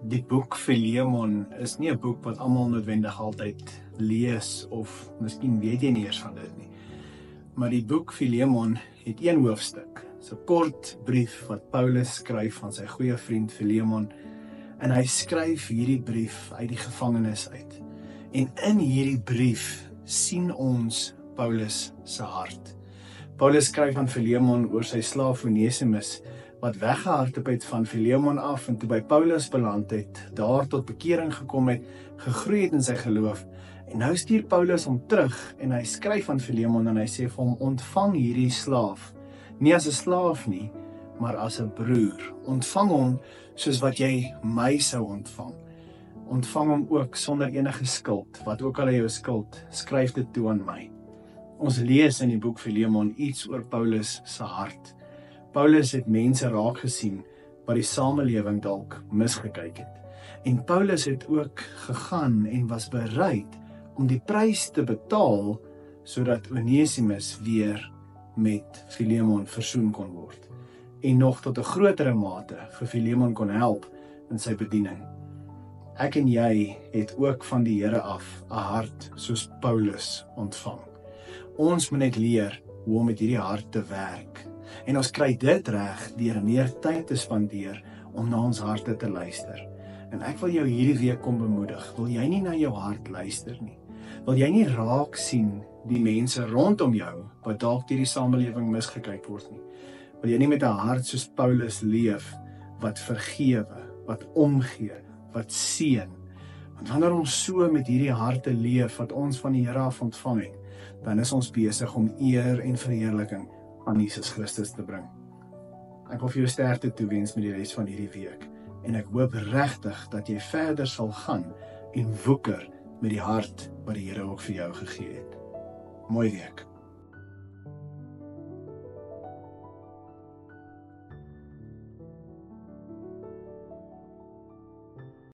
Die boek Filemon is nie 'n boek wat almal noodwendig altyd lees of miskien weet jy nie eers van dit nie. Maar die boek Filemon het een hoofstuk. Dis 'n kort brief wat Paulus skryf aan sy goeie vriend Filemon. En hy skryf hierdie brief uit die gevangenis uit. En in hierdie brief sien ons Paulus se hart. Paulus skryf aan Filemon oor sy slaaf Onesimus, wat weggehardloop het van Filemon af en toe by Paulus beland het, daar tot bekering gekom het, gegroei het in sy geloof. En nou stuur Paulus hom terug en hy skryf aan Filemon en hy sê vir hom, ontvang hierdie slaaf, nie as 'n slaaf nie, maar as 'n broer. Ontvang hom soos wat jy my sou ontvang. Ontvang hom ook sonder enige skuld, wat ook al hy jou skuld, skryf dit toe aan my. Ons lees in die boek Filemon iets oor Paulus se hart. Paulus het mense raak gesien wat die samelewing dalk misgekyk het. En Paulus het ook gegaan en was bereid om die prys te betaal sodat Onesimus weer met Filemon versoen kon word. En nog tot 'n grotere mate vir Filemon kon help in sy bediening. Ek en jy het ook van die Here af 'n hart soos Paulus ontvang. Ons moet net leer hoe om met hierdie hart te werk. En ons kry dit reg deur meer tyd te spandeer om na ons harte te luister. En ek wil jou hierdie week kom bemoedig. Wil jy nie na jou hart luister nie? Wil jy nie raak sien die mense rondom jou wat dalk deur die samelewing misgekyk word nie? Wil jy nie met 'n hart soos Paulus leef wat vergewe, wat omgee, wat seën? Want wanneer ons so met hierdie harte leef wat ons van die Here af ontvang het, dan is ons besig om eer en verheerliking aan Jesus Christus te bring. Ek wil vir jou sterkte toewens met die res van hierdie week en ek hoop regtig dat jy verder sal gaan en woeker met die hart wat die Here ook vir jou gegee het. Mooi week.